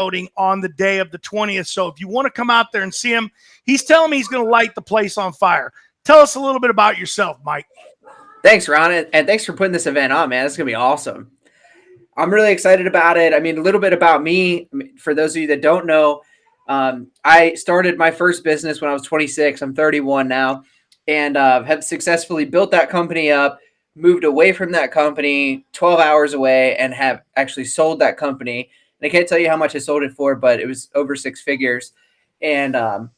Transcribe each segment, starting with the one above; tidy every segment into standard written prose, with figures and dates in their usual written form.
voting on the day of the 20th. So if you want to come out there and see him, he's telling me he's going to light the place on fire. Tell us a little bit about yourself, Mike. Thanks, Ron, and thanks for putting this event on, man. It's going to be awesome. I'm really excited about it. I mean, a little bit about me, for those of you that don't know, I started my first business when I was 26. I'm 31 now, and have successfully built that company up, moved away from that company 12 hours away, and have actually sold that company. And I can't tell you how much I sold it for, but it was over 6 figures. And I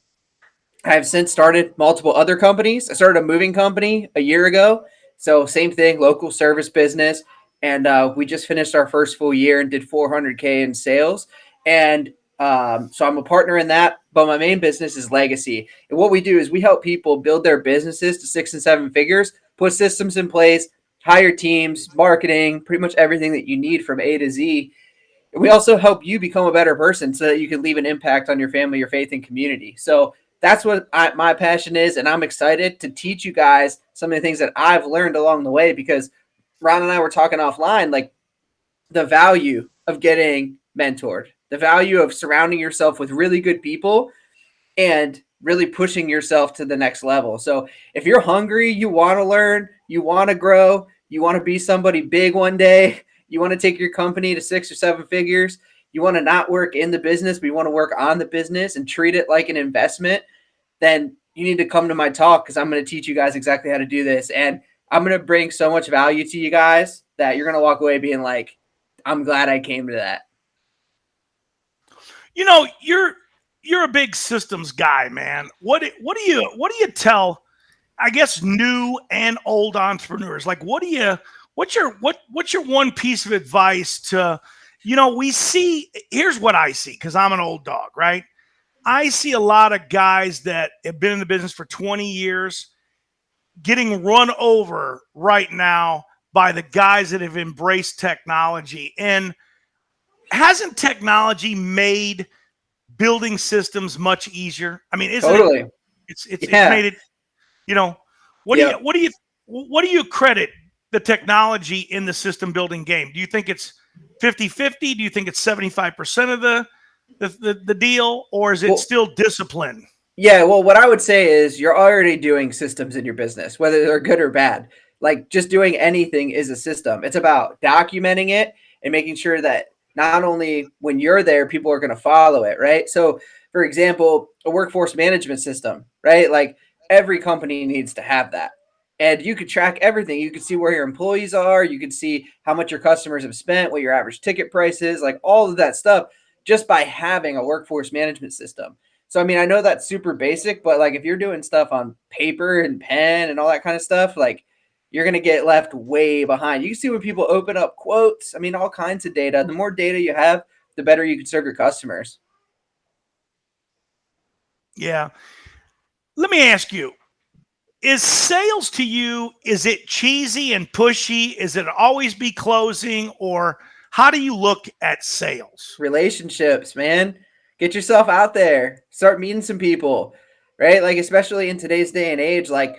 have since started multiple other companies. I started a moving company a year ago. So same thing, local service business. And we just finished our first full year and did 400K in sales. And so I'm a partner in that, but my main business is legacy. And what we do is we help people build their businesses to 6 and 7 figures, put systems in place, hire teams, marketing, pretty much everything that you need from A to Z. And we also help you become a better person so that you can leave an impact on your family, your faith, and community. So that's what my passion is. And I'm excited to teach you guys some of the things that I've learned along the way, because Ron and I were talking offline, like the value of getting mentored, the value of surrounding yourself with really good people and really pushing yourself to the next level. So if you're hungry, you want to learn, you want to grow, you want to be somebody big one day, you want to take your company to 6 or 7 figures, you want to not work in the business, but you want to work on the business and treat it like an investment, then you need to come to my talk, because I'm going to teach you guys exactly how to do this. And I'm going to bring so much value to you guys that you're going to walk away being like, I'm glad I came to that. You know, you're a big systems guy, man. What do you tell, I guess, new and old entrepreneurs? Like, what's your one piece of advice to, here's what I see, because I'm an old dog, right? I see a lot of guys that have been in the business for 20 years getting run over right now by the guys that have embraced technology. And hasn't technology made building systems much easier? I mean, Totally. It's made it, what do you credit the technology in the system building game? Do you think it's 50-50? Do you think it's 75% of the deal, or is it still discipline? Yeah, well, what I would say is you're already doing systems in your business, whether they're good or bad. Like, just doing anything is a system. It's about documenting it and making sure that not only when you're there, people are going to follow it, right? So, for example, a workforce management system, right? Like, every company needs to have that. And you could track everything. You could see where your employees are. You could see how much your customers have spent, what your average ticket price is, like all of that stuff, just by having a workforce management system. So, I mean, I know that's super basic, but like if you're doing stuff on paper and pen and all that kind of stuff, like you're going to get left way behind. You can see when people open up quotes, I mean, all kinds of data. The more data you have, the better you can serve your customers. Yeah. Let me ask you, is sales to you, is it cheesy and pushy? Is it always be closing, or how do you look at sales? Relationships, man. Get yourself out there. Start meeting some people, right? Like, especially in today's day and age, like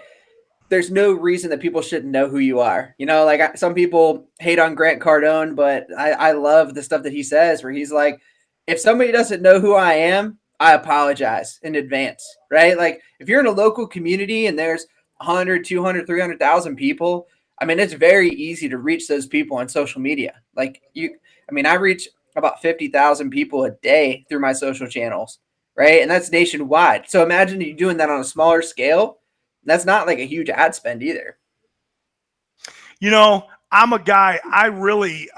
there's no reason that people shouldn't know who you are. Like some people hate on Grant Cardone, but I love the stuff that he says where he's like, if somebody doesn't know who I am, I apologize in advance, right? Like if you're in a local community and there's 100, 200, 300,000 people, I mean, it's very easy to reach those people on social media. Like I reach about 50,000 people a day through my social channels, right? And that's nationwide. So imagine you doing that on a smaller scale. That's not like a huge ad spend either. I'm a guy, I really,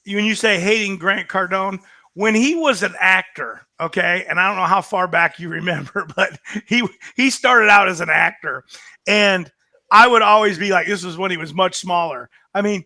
when you say hating Grant Cardone, when he was an actor, okay, and I don't know how far back you remember, but he started out as an actor, and I would always be like, this was when he was much smaller. I mean,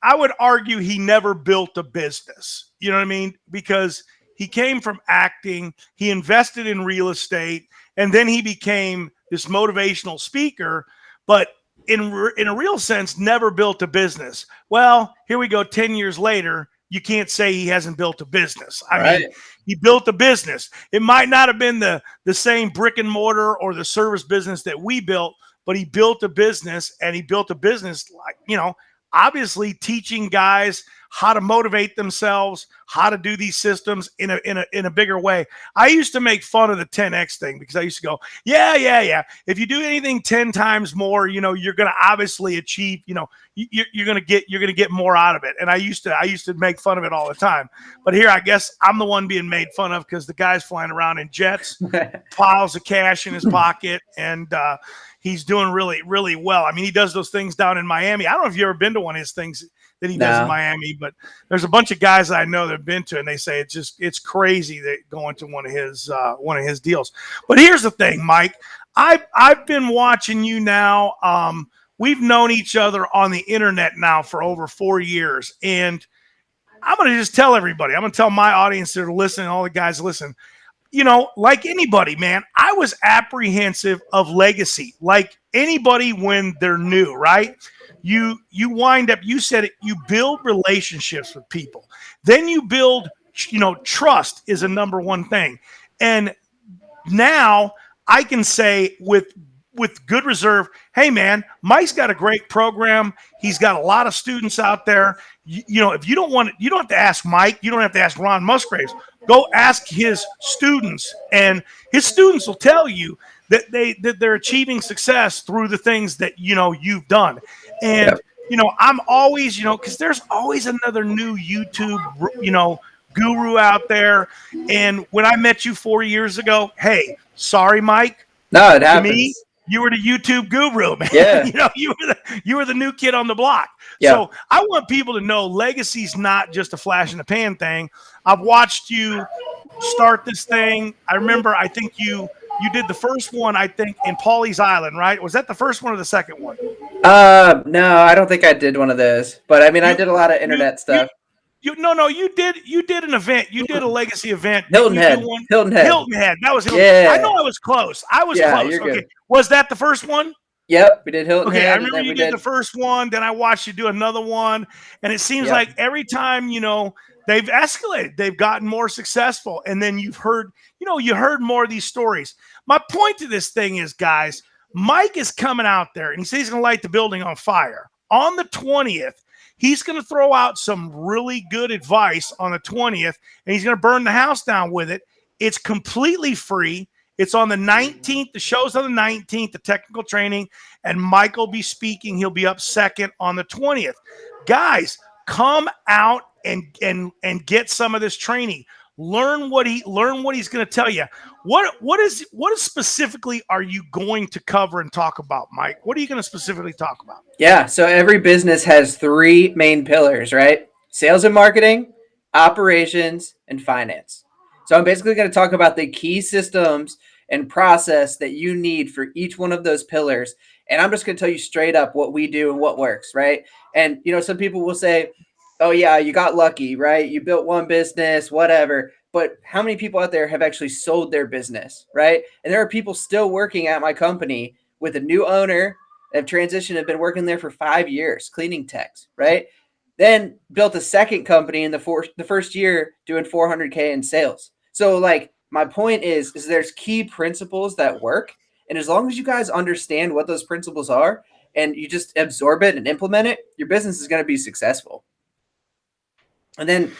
I would argue he never built a business, you know what I mean? Because he came from acting, he invested in real estate, and then he became this motivational speaker, but in a real sense, never built a business. Well, here we go, 10 years later, you can't say he hasn't built a business. I mean, he built a business. It might not have been the same brick and mortar or the service business that we built, but he built a business, and he built a business like, obviously teaching guys how to motivate themselves, how to do these systems in a bigger way. I used to make fun of the 10x thing because I used to go, yeah. If you do anything 10 times more, you're going to obviously achieve, you're going to get more out of it. And I used to make fun of it all the time. But here, I guess I'm the one being made fun of because the guy's flying around in jets, piles of cash in his pocket, and he's doing really, really well. I mean, he does those things down in Miami. I don't know if you've ever been to one of his things that he does in Miami, but there's a bunch of guys I know that have been to, and they say it's crazy that going to one of his deals. But here's the thing, Mike. I've been watching you now. We've known each other on the internet now for over 4 years, and I'm going to just tell everybody. I'm going to tell my audience that are listening, all the guys listen. Like anybody, man, I was apprehensive of legacy, like anybody when they're new, right? You wind up, you said it, you build relationships with people. Then you build, trust is a number one thing. And now I can say with good reserve, hey man, Mike's got a great program. He's got a lot of students out there. If you don't want it, you don't have to ask Mike. You don't have to ask Ron Musgraves. Go ask his students, and his students will tell you that they're achieving success through the things that you've done. And I'm always because there's always another new YouTube guru out there. And when I met you 4 years ago, hey, sorry, Mike. No, it happens. Me, you were the YouTube guru, man. Yeah. you were the new kid on the block. Yeah. So I want people to know legacy's not just a flash in the pan thing. I've watched you start this thing. I remember, I think you did the first one, I think, in Pawleys Island, right? Was that the first one or the second one? No, I don't think I did one of those. But I mean, I did a lot of internet stuff. You did an event. You did a legacy event. Hilton Head. Hilton Head. That was Hilton. Yeah. I know I was close. Close. You're Okay. good. Was that the first one? Yep, we did Hilton Head. I remember you did the first one. Then I watched you do another one, and it seems like every time they've escalated, they've gotten more successful, and then you heard more of these stories. My point to this thing is, guys, Mike is coming out there, and he says he's going to light the building on fire on the 20th. He's going to throw out some really good advice on the 20th, and he's going to burn the house down with it. It's completely free. It's on the 19th. The show's on the 19th, the technical training, and Mike will be speaking. He'll be up second on the 20th. Guys, come out and get some of this training. Learn what he's going to tell you. What specifically are you going to cover and talk about, Mike? What are you going to specifically talk about? Yeah, so every business has 3 main pillars, right? Sales and marketing, operations, and finance. So I'm basically going to talk about the key systems and process that you need for each one of those pillars. And I'm just going to tell you straight up what we do and what works, right? And, some people will say, oh, yeah, you got lucky, right? You built one business, whatever. But how many people out there have actually sold their business, right? And there are people still working at my company with a new owner that have transitioned, have been working there for 5 years, cleaning techs, right? Then built a second company in the first year doing 400K in sales. So my point is there's key principles that work. And as long as you guys understand what those principles are and you just absorb it and implement it, your business is going to be successful. And then,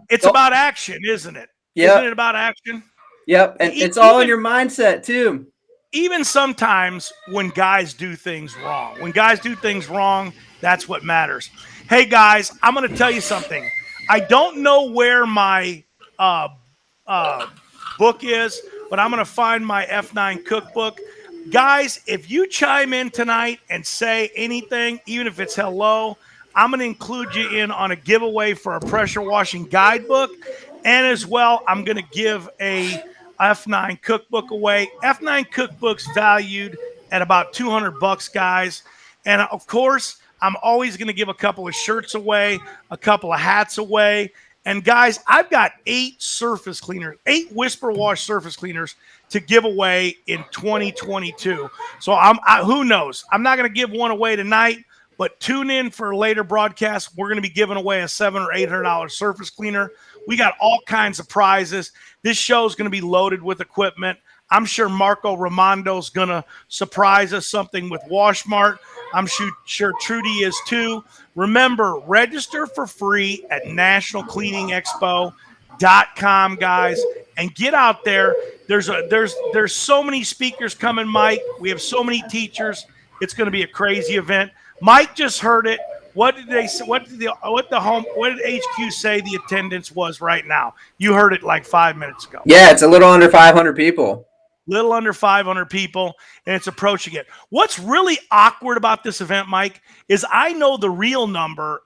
it's about action, isn't it? Yeah. Isn't it about action? Yep. And it's all in your mindset too. Even sometimes when guys do things wrong, that's what matters. Hey guys, I'm going to tell you something. I don't know where my book is, but I'm going to find my F9 cookbook. Guys, if you chime in tonight and say anything, even if it's hello, I'm going to include you in on a giveaway for a pressure washing guidebook. And as well, I'm going to give a F9 cookbook away. F9 cookbook's valued at about $200, guys. And of course, I'm always going to give a couple of shirts away, a couple of hats away. And guys, I've got 8 Whisper Wash surface cleaners to give away in 2022. So who knows? I'm not going to give one away tonight, but tune in for a later broadcast. We're going to be giving away a $700 or $800 surface cleaner. We got all kinds of prizes. This show is going to be loaded with equipment. I'm sure Marco Ramondo's going to surprise us something with Washmart. I'm sure Trudy is too. Remember, register for free at nationalcleaningexpo.com, guys, and get out there. There's so many speakers coming, Mike. We have so many teachers. It's going to be a crazy event. Mike just heard it. What did they say? What did HQ say the attendance was right now? You heard it like 5 minutes ago. Yeah, it's a little under 500 people. Little under 500 people, and it's approaching it. What's really awkward about this event, Mike, is I know the real number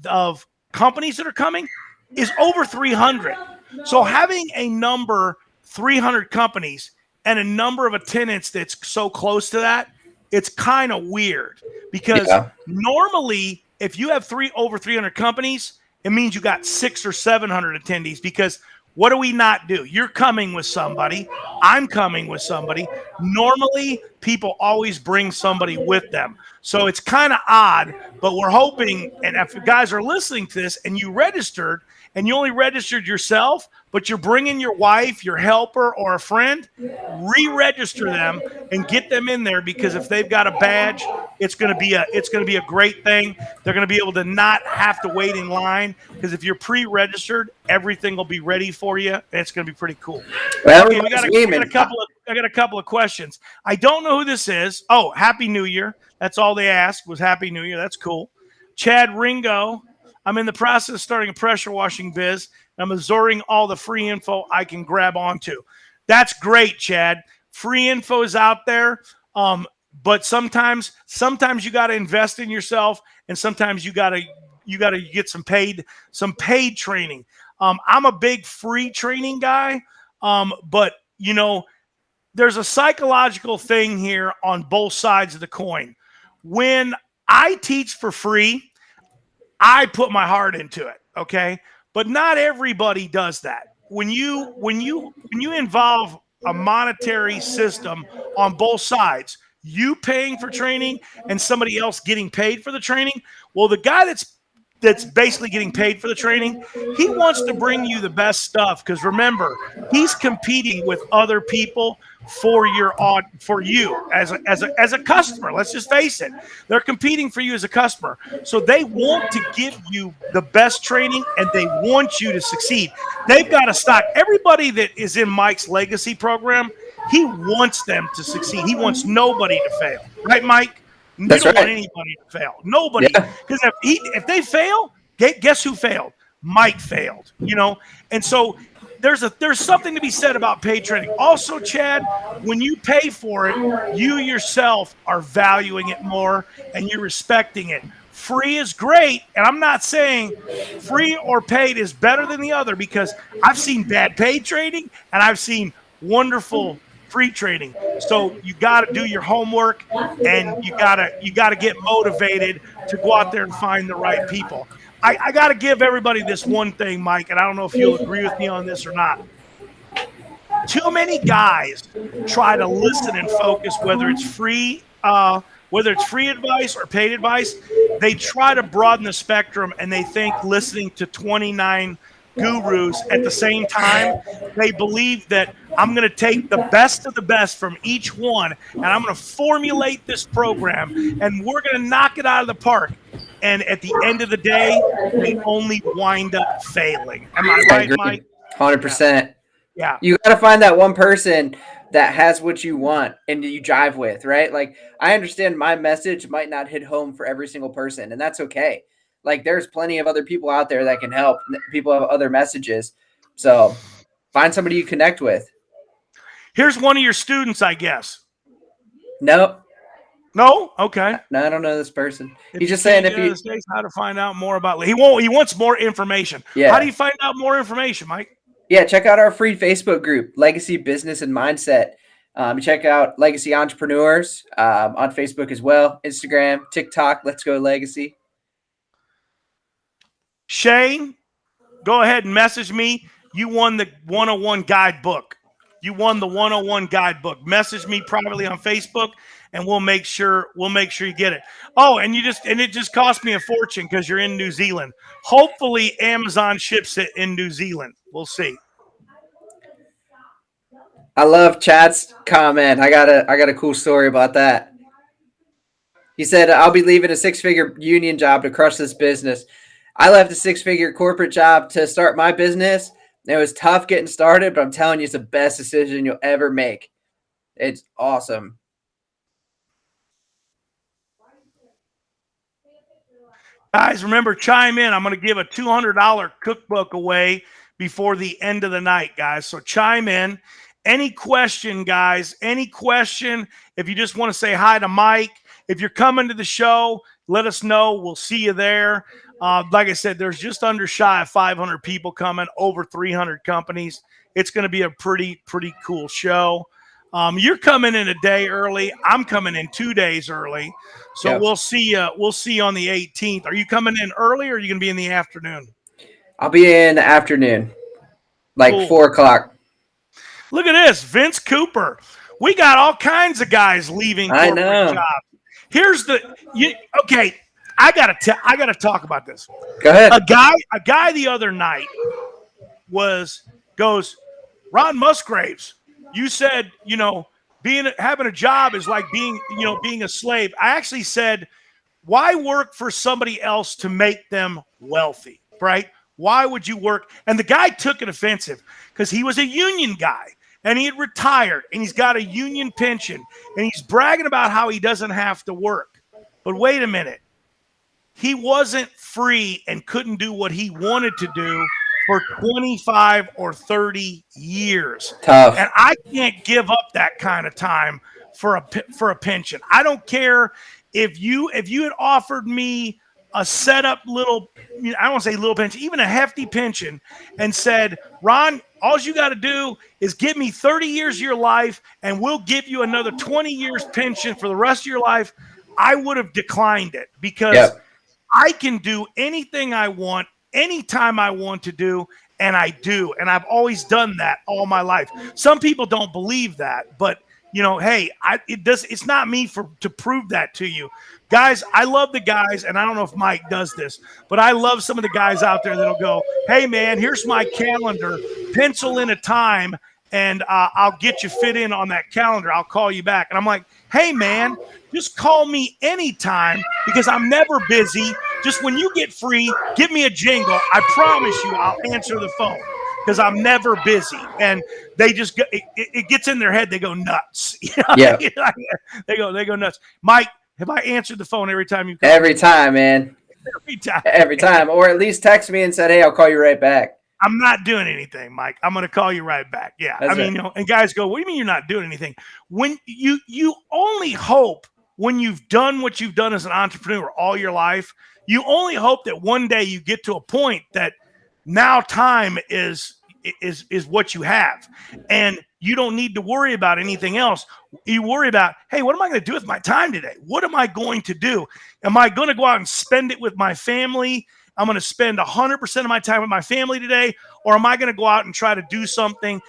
of companies that are coming is over 300. So having a number 300 companies and a number of attendants that's so close to that, it's kind of weird because normally if you have over 300 companies, it means you got 600 or 700 attendees because what do we not do? You're coming with somebody. I'm coming with somebody. Normally, people always bring somebody with them. So it's kind of odd, but we're hoping, and if you guys are listening to this and you registered and you only registered yourself, but you're bringing your wife, your helper, or a friend, re-register them and get them in there because if they've got a badge, it's going to be a great thing. They're going to be able to not have to wait in line because if you're pre-registered, everything will be ready for you, and it's going to be pretty cool. Well, okay, I got a couple of questions. I don't know who this is. Oh, Happy New Year. That's all they asked was Happy New Year. That's cool. Chad Ringo. I'm in the process of starting a pressure washing biz. I'm absorbing all the free info I can grab onto. That's great, Chad. Free info is out there. But sometimes you got to invest in yourself, and sometimes you got to get some paid training. I'm a big free training guy, but there's a psychological thing here on both sides of the coin. When I teach for free, I put my heart into it, okay? But not everybody does that. When you involve a monetary system on both sides, you paying for training and somebody else getting paid for the training, well, the guy that's basically getting paid for the training, he wants to bring you the best stuff because remember, he's competing with other people for you as a customer. Let's just face it. They're competing for you as a customer. So they want to give you the best training and they want you to succeed. They've got to stock everybody that is in Mike's legacy program. He wants them to succeed. He wants nobody to fail. Right, Mike? You don't want anybody to fail. Nobody. Because if they fail, guess who failed? Mike failed. And so there's something to be said about paid training. Also, Chad, when you pay for it, you yourself are valuing it more and you're respecting it. Free is great, and I'm not saying free or paid is better than the other because I've seen bad paid training and I've seen wonderful free training. So you got to do your homework and you got to get motivated to go out there and find the right people. I got to give everybody this one thing, Mike, and I don't know if you'll agree with me on this or not. Too many guys try to listen and focus, whether it's free advice or paid advice. They try to broaden the spectrum, and they think listening to 29 gurus at the same time, they believe that I'm going to take the best of the best from each one, and I'm going to formulate this program, and we're going to knock it out of the park. And at the end of the day, they only wind up failing. Am I right, Mike? 100%. Yeah. You got to find that one person that has what you want and you jive with, right? Like, I understand my message might not hit home for every single person, and that's okay. Like, there's plenty of other people out there that can help. People have other messages. So find somebody you connect with. Here's one of your students, I guess. Nope. No? Okay. No, I don't know this person. He's just saying how to find out more about he wants more information. Yeah. How do you find out more information, Mike? Yeah, check out our free Facebook group, Legacy Business and Mindset. Check out Legacy Entrepreneurs on Facebook as well, Instagram, TikTok, Let's Go Legacy. Shane, go ahead and message me. You won the 101 guidebook. You won the 101 guidebook. Message me privately on Facebook, and we'll make sure you get it. Oh, and it just cost me a fortune because you're in New Zealand. Hopefully, Amazon ships it in New Zealand. We'll see. I love Chad's comment. I got a cool story about that. He said, "I'll be leaving a 6-figure union job to crush this business. I left a 6-figure corporate job to start my business. It was tough getting started, but I'm telling you, it's the best decision you'll ever make. It's awesome." Guys, remember, chime in. I'm going to give a $200 cookbook away before the end of the night, guys. So chime in. Any question, guys, any question. If you just want to say hi to Mike, if you're coming to the show, let us know. We'll see you there. Like I said, there's just under shy of 500 people coming, over 300 companies. It's going to be a pretty cool show. You're coming in a day early. I'm coming in 2 days early. So Yep. we'll see you on the 18th. Are you coming in early, or are you going to be in the afternoon? I'll be in the afternoon, like Cool. 4 o'clock. Look at this, Vince Cooper. We got all kinds of guys leaving I corporate know. jobs. Here's okay. I gotta talk about this. Go ahead. A guy the other night goes, Ron Musgraves, you said, having a job is like being a slave. I actually said, why work for somebody else to make them wealthy, right? Why would you work? And the guy took it offensive because he was a union guy and he had retired and he's got a union pension and he's bragging about how he doesn't have to work. But wait a minute. He wasn't free and couldn't do what he wanted to do for 25 or 30 years. Tough. And I can't give up that kind of time for a pension. I don't care if you had offered me a setup little, I don't want to say little pension, even a hefty pension, and said, Ron, all you got to do is give me 30 years of your life and we'll give you another 20 years pension for the rest of your life, I would have declined it because I can do anything I want, anytime I want to do, and I do. And I've always done that all my life. Some people don't believe that, but hey, it's not me to prove that to you. Guys, I love the guys, and I don't know if Mike does this, but I love some of the guys out there that'll go, hey, man, here's my calendar. Pencil in a time, and I'll get you fit in on that calendar. I'll call you back. And I'm like, hey, man, just call me anytime because I'm never busy. Just when you get free, give me a jingle. I promise you I'll answer the phone because I'm never busy. And they just it gets in their head. They go nuts. Yeah. They go nuts. Mike, have I answered the phone every time you call? Every time, man. Every time. Every time. Or at least text me and said, hey, I'll call you right back. I'm not doing anything, Mike. I'm going to call you right back. Yeah. That's I mean, and guys go, what do you mean you're not doing anything? When you only hope when you've done what you've done as an entrepreneur all your life, you only hope that one day you get to a point that now time is what you have. And you don't need to worry about anything else. You worry about, hey, what am I going to do with my time today? What am I going to do? Am I going to go out and spend it with my family? I'm going to spend 100% of my time with my family today, or am I going to go out and try to do something?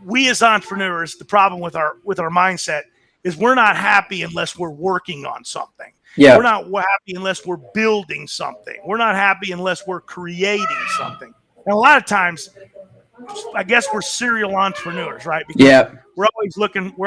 We as entrepreneurs, the problem with our mindset is we're not happy unless we're working on something. Yeah. We're not happy unless we're building something. We're not happy unless we're creating something. And a lot of times, I guess we're serial entrepreneurs, right? Because we're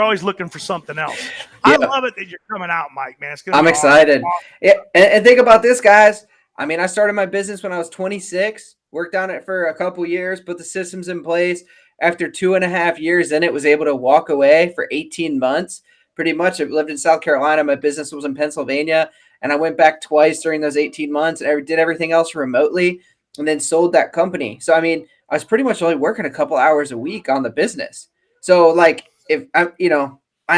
always looking for something else. I love it that you're coming out, Mike, man. I'm excited. Awesome. Yeah, and think about this, guys. I mean, I started my business when I was 26, worked on it for a couple years, put the systems in place. After 2.5 years, then it was able to walk away for 18 months. Pretty much, I lived in South Carolina. My business was in Pennsylvania, and I went back twice during those 18 months. And I did everything else remotely, and then sold that company. So, I mean, I was pretty much only working a couple hours a week on the business. So, like, if I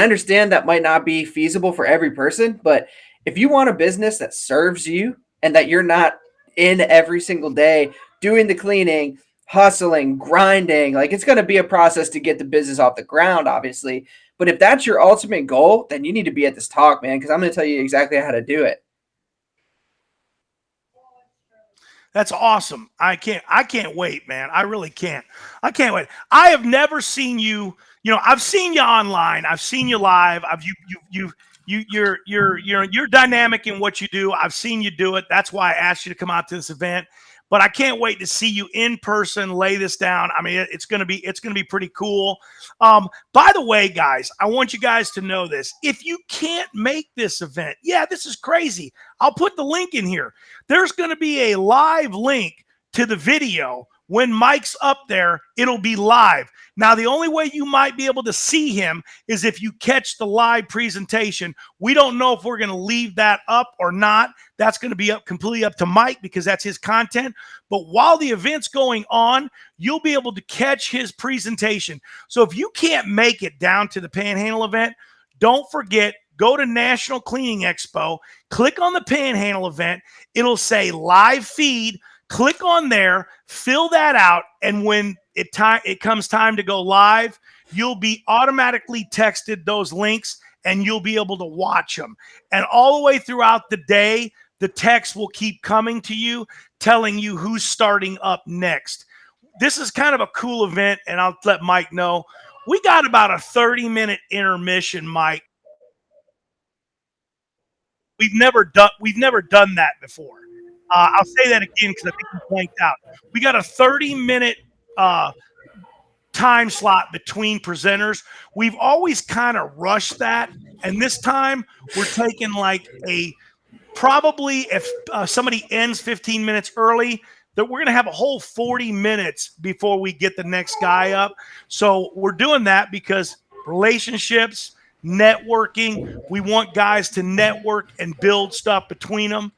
understand that might not be feasible for every person, but if you want a business that serves you and that you're not in every single day doing the cleaning, hustling, grinding, like, it's going to be a process to get the business off the ground, obviously. But if that's your ultimate goal, then you need to be at this talk, man, because I'm going to tell you exactly how to do it. That's awesome. I can't wait, man. I really can't. I can't wait. I have never seen you. I've seen you online. I've seen you live. You're dynamic in what you do. I've seen you do it. That's why I asked you to come out to this event. but I can't wait to see you in person, lay this down. I mean, it's going to be pretty cool. By the way, guys, I want you guys to know this. If you can't make this event, yeah, this is crazy. I'll put the link in here. There's going to be a live link to the video. When Mike's up there, it'll be live. Now, the only way you might be able to see him is if you catch the live presentation. We don't know if we're going to leave that up or not. That's going to be completely up to Mike because that's his content. But while the event's going on, you'll be able to catch his presentation. So if you can't make it down to the Panhandle event, don't forget, go to National Cleaning Expo, click on the Panhandle event. It'll say live feed. Click on there, fill that out, and when it comes time to go live, you'll be automatically texted those links, and you'll be able to watch them. And all the way throughout the day, the text will keep coming to you, telling you who's starting up next. This is kind of a cool event, and I'll let Mike know. We got about a 30-minute intermission, Mike. We've never done that before. I'll say that again because I think you blanked out. We got a 30-minute time slot between presenters. We've always kind of rushed that, and this time we're taking like probably if somebody ends 15 minutes early, that we're going to have a whole 40 minutes before we get the next guy up. So we're doing that because relationships, networking, we want guys to network and build stuff between them.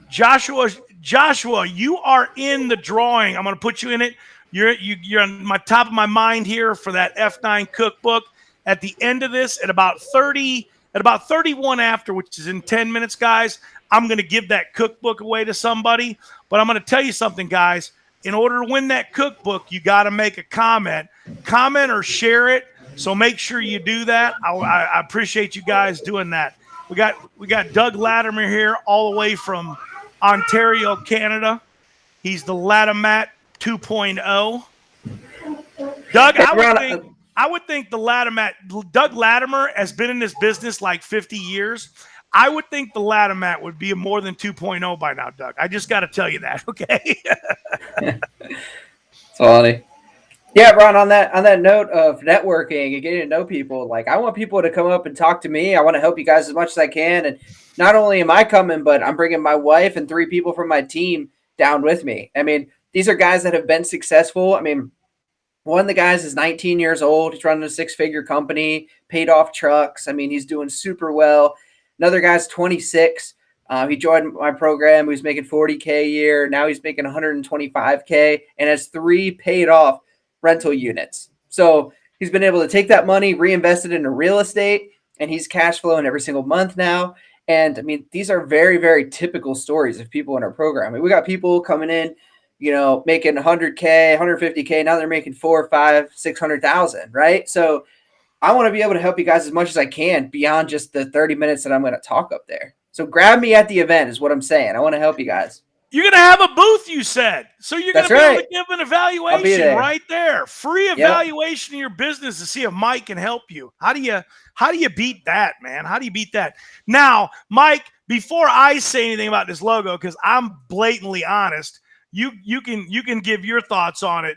Joshua, you are in the drawing. I'm going to put you in it. You're on my top of my mind here for that F9 cookbook. At the end of this, at about 31 after, which is in 10 minutes, guys, I'm going to give that cookbook away to somebody. But I'm going to tell you something, guys. In order to win that cookbook, you got to make a comment or share it. So make sure you do that. I appreciate you guys doing that. We got Doug Latimer here all the way from Ontario, Canada. He's the Latimat 2.0. Doug, I would think the Latimat, Doug Latimer has been in this business like 50 years. I would think the Latimat would be more than 2.0 by now, Doug. I just got to tell you that, okay? Funny. Yeah, Ron, on that note of networking and getting to know people, like I want people to come up and talk to me. I want to help you guys as much as I can. And not only am I coming, but I'm bringing my wife and 3 people from my team down with me. I mean, these are guys that have been successful. I mean, one of the guys is 19 years old. He's running a 6-figure company, paid off trucks. I mean, he's doing super well. Another guy's 26. He joined my program. He was making $40K a year. Now he's making $125K and has 3 paid off rental units. So he's been able to take that money, reinvest it into real estate, and he's cash flowing every single month now. And I mean, these are very, very typical stories of people in our program. I mean, we got people coming in, you know, making 100K, 150K. Now they're making 4, 5, 600,000, right? So I want to be able to help you guys as much as I can beyond just the 30 minutes that I'm going to talk up there. So grab me at the event is what I'm saying. I want to help you guys. You're going to have a booth, you said. So you're going to be able to give an evaluation right there. Free evaluation of your business to see if Mike can help you. How do you beat that, man? How do you beat that? Now, Mike, before I say anything about this logo, because I'm blatantly honest, you can give your thoughts on it,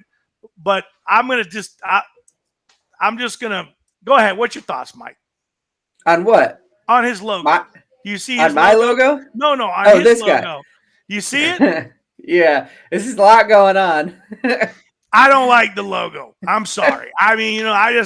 but I'm just going to go ahead. What's your thoughts, Mike? On what? On his logo. You see his on my logo? No, on his this logo. Guy. You see it? Yeah, this is a lot going on. I don't like the logo. I'm sorry. I mean, I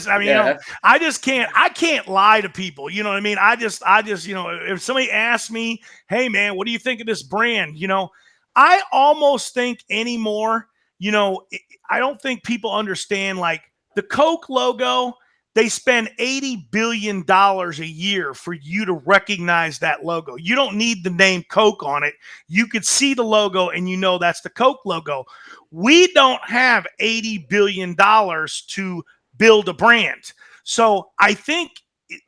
can't lie to people. You know what I mean? I just, if somebody asks me, hey man, what do you think of this brand? You know, I almost think anymore, I don't think people understand like the Coke logo. They spend $80 billion a year for you to recognize that logo. You don't need the name Coke on it. You could see the logo and you know that's the Coke logo. We don't have $80 billion to build a brand. So I think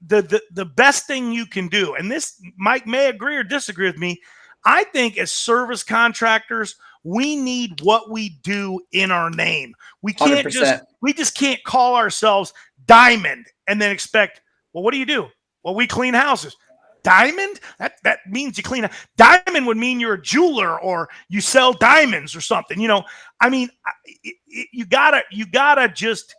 the best thing you can do, and this Mike may agree or disagree with me, I think as service contractors, we need what we do in our name. We just can't call ourselves Diamond and then expect, well, what do you do? Well, we clean houses. diamond? That means you clean a diamond would mean you're a jeweler or you sell diamonds or something. I mean, you gotta just,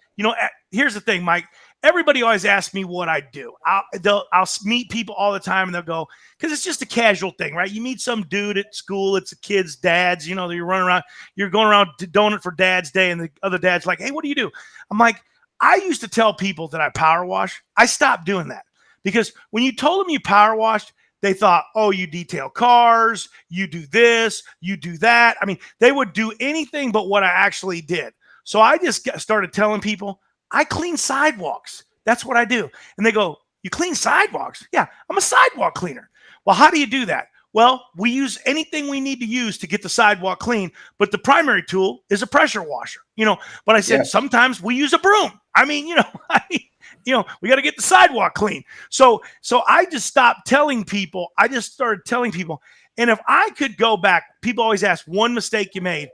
here's the thing, Mike. Everybody always asks me what I do. I'll meet people all the time and they'll go, because it's just a casual thing, right? You meet some dude at school, it's a kid's dad's, you're running around, you're going around to donut for Dad's Day, and the other dad's like, hey, what do you do? I'm like, I used to tell people that I power wash. I stopped doing that because when you told them you power washed, they thought, oh, you detail cars, you do this, you do that. I mean, they would do anything but what I actually did. So I just started telling people, I clean sidewalks. That's what I do. And they go, you clean sidewalks? Yeah, I'm a sidewalk cleaner. Well, how do you do that? Well, we use anything we need to use to get the sidewalk clean, but the primary tool is a pressure washer. But I said, sometimes we use a broom. I mean, we got to get the sidewalk clean. So I just stopped telling people. I just started telling people. And if I could go back, people always ask one mistake you made.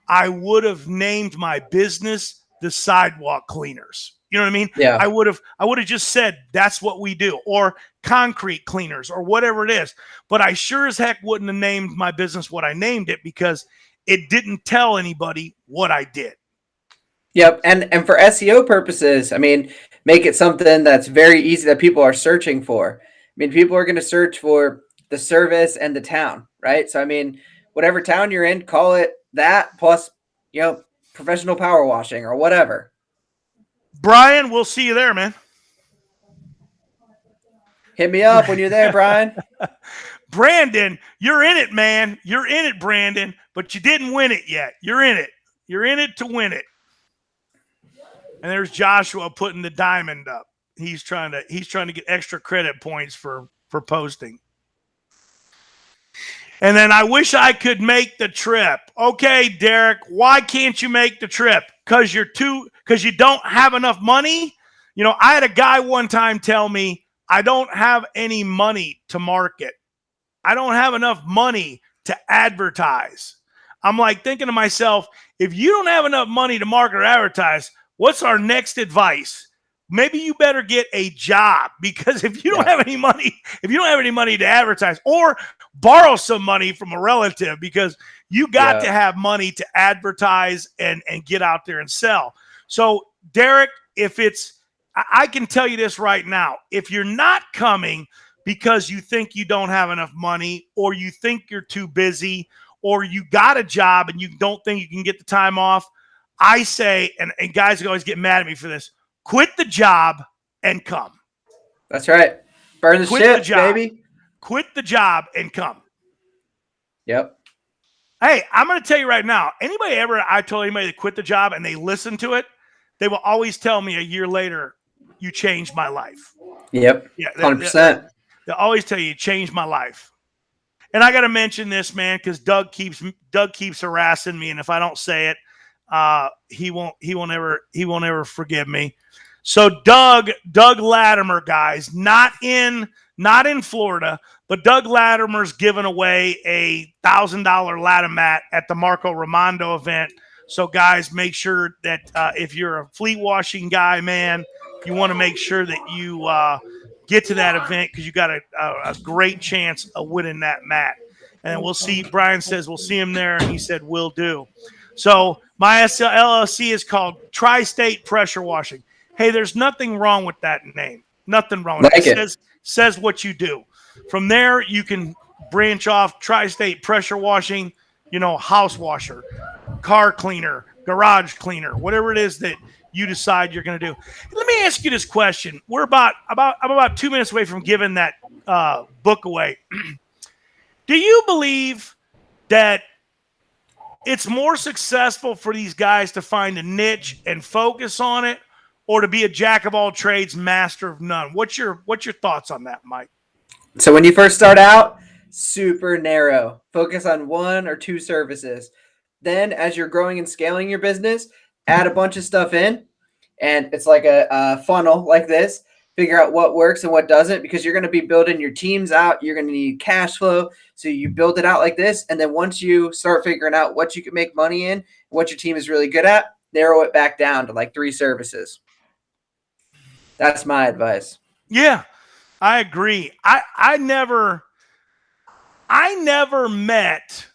I would have named my business the Sidewalk Cleaners. You know what I mean? Yeah. I would have just said that's what we do, or concrete cleaners, or whatever it is. But I sure as heck wouldn't have named my business what I named it because it didn't tell anybody what I did. Yep. And for SEO purposes, I mean, make it something that's very easy that people are searching for. I mean, people are going to search for the service and the town, right? So, I mean, whatever town you're in, call it that plus, professional power washing or whatever. Brian, we'll see you there, man. Hit me up when you're there, Brian. Brandon, you're in it, man. You're in it, Brandon, but you didn't win it yet. You're in it. You're in it to win it. And there's Joshua putting the diamond up. He's trying to get extra credit points for posting. And then I wish I could make the trip. Okay, Derek, why can't you make the trip? Because you don't have enough money? I had a guy one time tell me, I don't have any money to market. I don't have enough money to advertise. I'm like thinking to myself, if you don't have enough money to market or advertise, what's our next advice? Maybe you better get a job, because if you don't have any money, to advertise, or borrow some money from a relative, because you got to have money to advertise and get out there and sell. So Derek, I can tell you this right now, if you're not coming because you think you don't have enough money, or you think you're too busy, or you got a job and you don't think you can get the time off, I say, and guys always get mad at me for this, quit the job and come. That's right. Burn the ship, baby. Quit the job and come. Yep. Hey, I'm going to tell you right now, I told anybody to quit the job and they listen to it, they will always tell me a year later, you changed my life. Yep. Yeah, 100%. They'll always tell you changed my life. And I got to mention this, man, because Doug keeps harassing me, and if I don't say it, he won't ever forgive me. So Doug Latimer, guys, not in Florida, but Doug Latimer's giving away a $1,000 Latimat at the Marco Raimondo event. So guys, make sure that if you're a fleet washing guy, man, you want to make sure that you get to that event, because you got a great chance of winning that mat. And we'll see. Brian says we'll see him there, and he said will do. So my LLC is called Tri-State Pressure Washing. Hey, there's nothing wrong with that name. Nothing wrong with it. It says what you do. From there, you can branch off Tri-State Pressure Washing, house washer, car cleaner, garage cleaner, whatever it is that you decide you're going to do. Let me ask you this question. I'm about 2 minutes away from giving that book away. Do you believe that it's more successful for these guys to find a niche and focus on it, or to be a jack of all trades, master of none? What's your thoughts on that, Mike? So when you first start out, super narrow. Focus on one or two services. Then as you're growing and scaling your business, add a bunch of stuff in, and it's like a funnel like this. Figure out what works and what doesn't, because you're going to be building your teams out. You're going to need cash flow. So you build it out like this. And then once you start figuring out what you can make money in, what your team is really good at, narrow it back down to like 3 services. That's my advice. Yeah. I agree. I never met.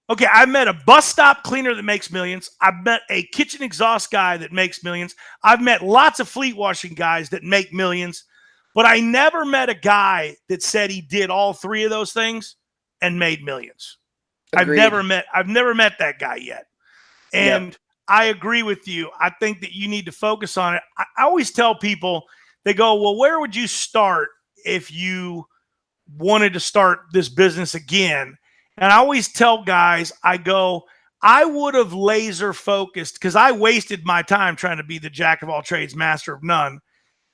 Okay, I met a bus stop cleaner that makes millions. I've met a kitchen exhaust guy that makes millions. I've met lots of fleet washing guys that make millions, but I never met a guy that said he did all three of those things and made millions. Agreed. I've never met that guy yet. Yep. And I agree with you. I think that you need to focus on it. I always tell people, they go, well, where would you start if you wanted to start this business again? And I always tell guys, I go, I would have laser focused because I wasted my time trying to be the jack of all trades, master of none.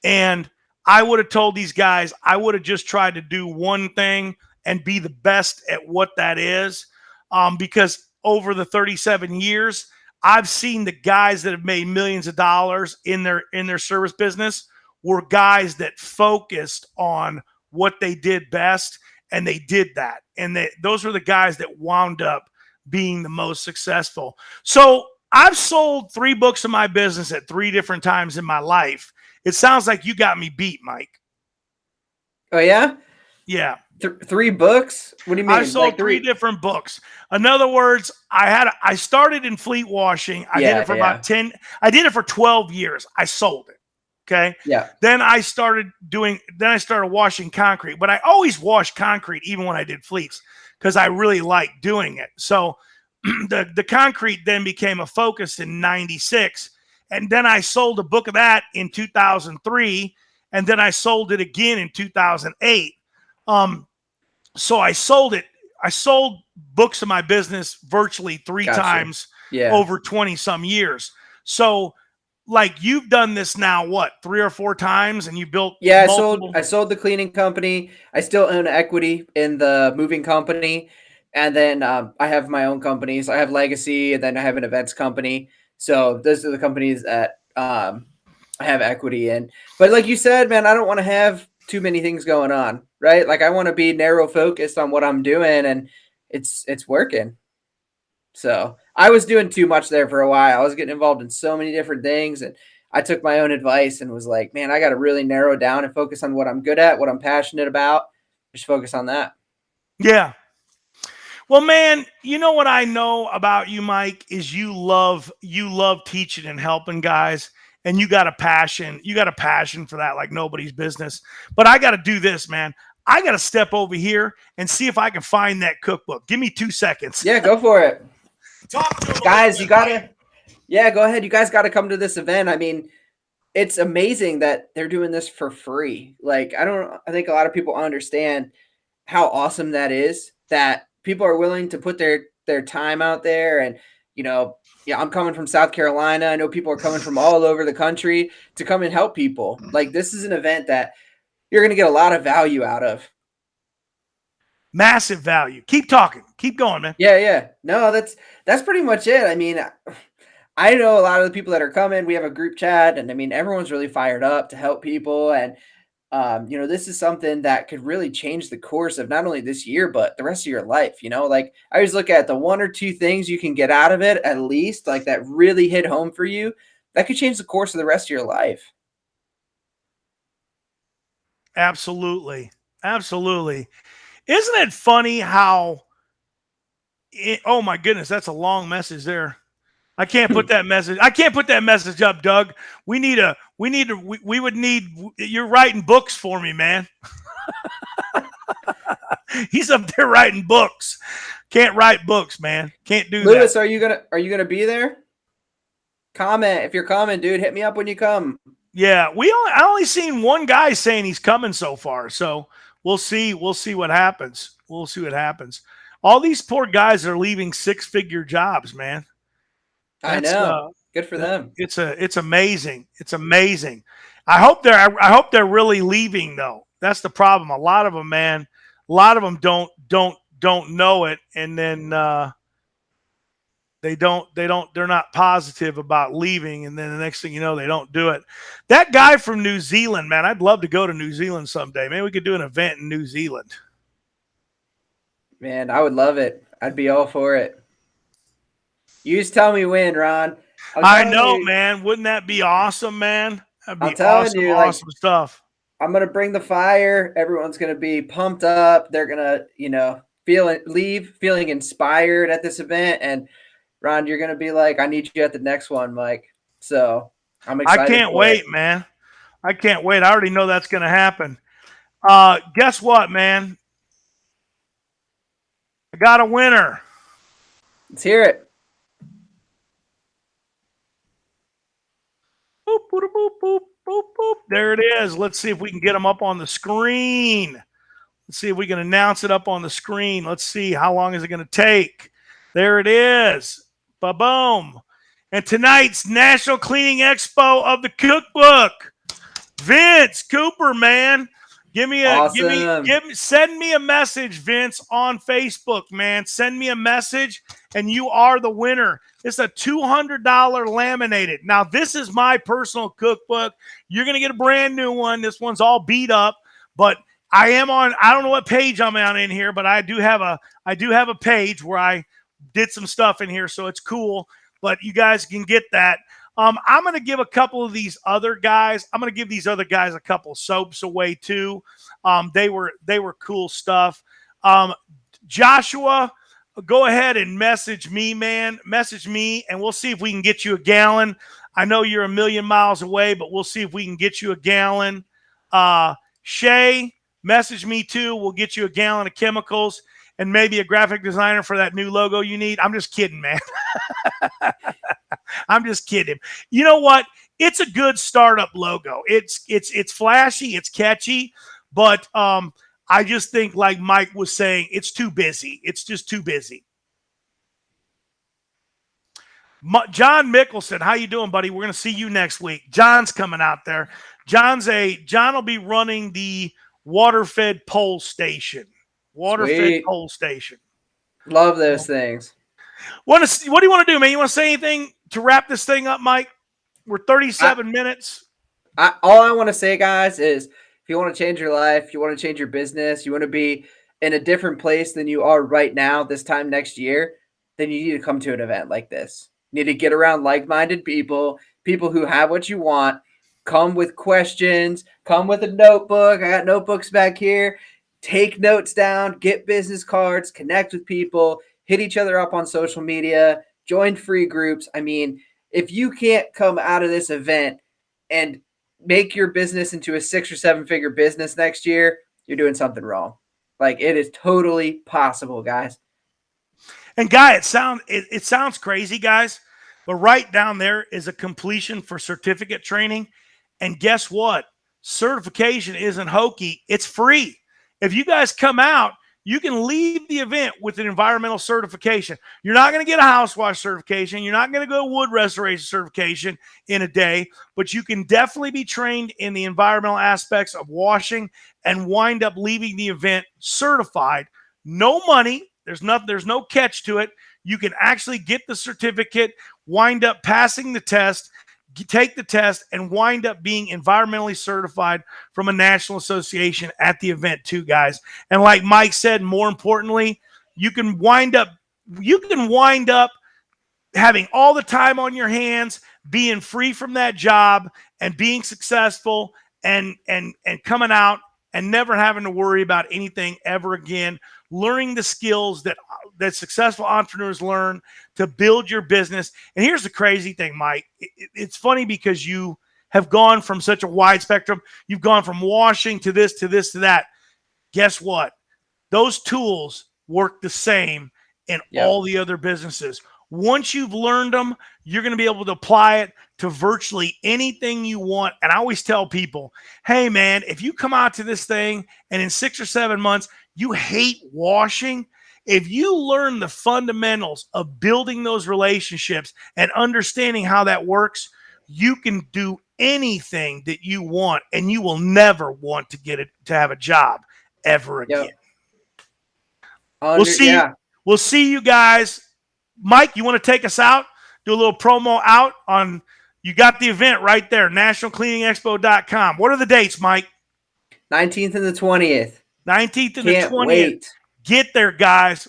And I would have told these guys, I would have just tried to do one thing and be the best at what that is. Because over the 37 years, I've seen the guys that have made millions of dollars in their service business were guys that focused on what they did best, and they did that. And those were the guys that wound up being the most successful. So I've sold 3 books of my business at 3 different times in my life. It sounds like you got me beat, Mike. Oh yeah? Yeah. 3 books? What do you mean? I sold like 3 different books. In other words, I started in fleet washing. I did it for about 10. I did it for 12 years. I sold it. Okay. Yeah. Then I started washing concrete, but I always washed concrete even when I did fleets because I really liked doing it. So the concrete then became a focus in 96. And then I sold a book of that in 2003. And then I sold it again in 2008. So I sold it. I sold books of my business virtually 3 times over 20 some years. So like you've done this now, what, 3 or 4 times, and you built multiple? I sold the cleaning company. I still own equity in the moving company. And then I have my own companies. I have Legacy, and then I have an events company. So those are the companies that I have equity in. But like you said, man, I don't want to have too many things going on, right? Like I want to be narrow focused on what I'm doing, and it's working. So I was doing too much there for a while. I was getting involved in so many different things, and I took my own advice and was like, man, I got to really narrow down and focus on what I'm good at, what I'm passionate about. Just focus on that. Yeah. Well, man, you know what I know about you, Mike, is you love teaching and helping guys, and you got a passion. You got a passion for that like nobody's business. But I got to do this, man. I got to step over here and see if I can find that cookbook. Give me 2 seconds. Yeah, go for it. Talk to him, guys. You gotta, go ahead. You guys got to come to this event. I mean, it's amazing that they're doing this for free. Like, I think a lot of people understand how awesome that is, that people are willing to put their time out there. And, I'm coming from South Carolina. I know people are coming from all over the country to come and help people. Like, this is an event that you're going to get a lot of value out of. Massive value. Keep talking. Keep going, man. Yeah. No, that's pretty much it. I mean, I know a lot of the people that are coming. We have a group chat, and I mean, everyone's really fired up to help people. And, this is something that could really change the course of not only this year, but the rest of your life. Like I always look at the 1 or 2 things you can get out of it, at least, like that really hit home for you. That could change the course of the rest of your life. Absolutely. Absolutely. Isn't it funny how oh my goodness, that's a long message there. I can't put that message. I can't put that message up, Doug. We would need, you're writing books for me, man. He's up there writing books. Can't write books, man. Can't do Lewis, that. are you gonna be there? Comment. If you're coming, dude, hit me up when you come. Yeah, I only seen one guy saying he's coming so far. So we'll see. We'll see what happens. We'll see what happens. All these poor guys are leaving 6-figure jobs, man. I know. Good for them. It's amazing. It's amazing. I hope they're really leaving though. That's the problem. A lot of them, man. A lot of them don't know it, and then they're not positive about leaving, and then the next thing you know, they don't do it. That guy from New Zealand, man, I'd love to go to New Zealand someday. Maybe we could do an event in New Zealand. Man, I would love it. I'd be all for it. You just tell me when, Ron. I know, man. Wouldn't that be awesome, man? That'd be awesome stuff. I'm gonna bring the fire. Everyone's gonna be pumped up. They're gonna, leave feeling inspired at this event. And Ron, you're gonna be like, I need you at the next one, Mike. So I'm I excited can't for it. wait, man. I can't wait. I already know that's going to happen. Guess what, man? I got a winner. Let's hear it. Boop, boop, boop, boop, boop, boop. There it is. Let's see if we can get them up on the screen. Let's see if we can announce it up on the screen. Let's see how long is it going to take. There it is. Ba-boom. And tonight's National Cleaning Expo of the Cookbook. Vince Cooper, man. Send me a message, Vince, on Facebook, man. Send me a message, and you are the winner. It's a $200 laminated. Now, this is my personal cookbook. You're going to get a brand new one. This one's all beat up, but I don't know what page I'm on in here, but I do have a page where I did some stuff in here, so it's cool. But you guys can get that. I'm going to give a couple of these other guys. I'm going to give these other guys a couple soaps away too. They were cool stuff. Joshua, go ahead and message me, man. Message me, and we'll see if we can get you a gallon. I know you're a million miles away, but we'll see if we can get you a gallon. Shay, message me too. We'll get you a gallon of chemicals and maybe a graphic designer for that new logo you need. I'm just kidding, man. I'm just kidding. You know what? It's a good startup logo. It's flashy, it's catchy, but I just think, like Mike was saying, it's too busy. It's just too busy. John Mickelson, how you doing, buddy? We're going to see you next week. John's coming out there. John will be running the water-fed pole station. Water-fed pole station. Love those things. What do you want to do, man? You want to say anything to wrap this thing up, Mike? We're 37 minutes. All I want to say, guys, is if you want to change your life, you want to change your business, you want to be in a different place than you are right now this time next year, then you need to come to an event like this. You need to get around like-minded people who have what you want. Come with questions. Come with a notebook. I got notebooks back here. Take notes down. Get business cards. Connect with people. Hit each other up on social media. Join free groups. I mean, if you can't come out of this event and make your business into a 6 or 7 figure business next year, you're doing something wrong. Like, it is totally possible, guys. And Guy, it sounds crazy, guys, but right down there is a completion for certificate training. And guess what? Certification isn't hokey. It's free. If you guys come out, you can leave the event with an environmental certification. You're not going to get a house wash certification. You're not going to go wood restoration certification in a day, but you can definitely be trained in the environmental aspects of washing and wind up leaving the event certified. No money. There's no catch to it. You can actually get the certificate, wind up passing the test, take the test, and wind up being environmentally certified from a national association at the event too, guys. And like Mike said, more importantly, you can wind up having all the time on your hands, being free from that job and being successful and coming out and never having to worry about anything ever again, learning the skills that successful entrepreneurs learn to build your business. And here's the crazy thing, Mike. It's funny because you have gone from such a wide spectrum. You've gone from washing to this, to this, to that. Guess what? Those tools work the same in all the other businesses. Once you've learned them, you're going to be able to apply it to virtually anything you want. And I always tell people, hey, man, if you come out to this thing and in 6 or 7 months, you hate washing, if you learn the fundamentals of building those relationships and understanding how that works, you can do anything that you want, and you will never want to have a job ever again. We'll see you guys. Mike, you want to take us out? Do a little promo out on, you got the event right there, nationalcleaningexpo.com. What are the dates, Mike? 19th and the 20th. 19th and the 20th. Wait. Get there, guys.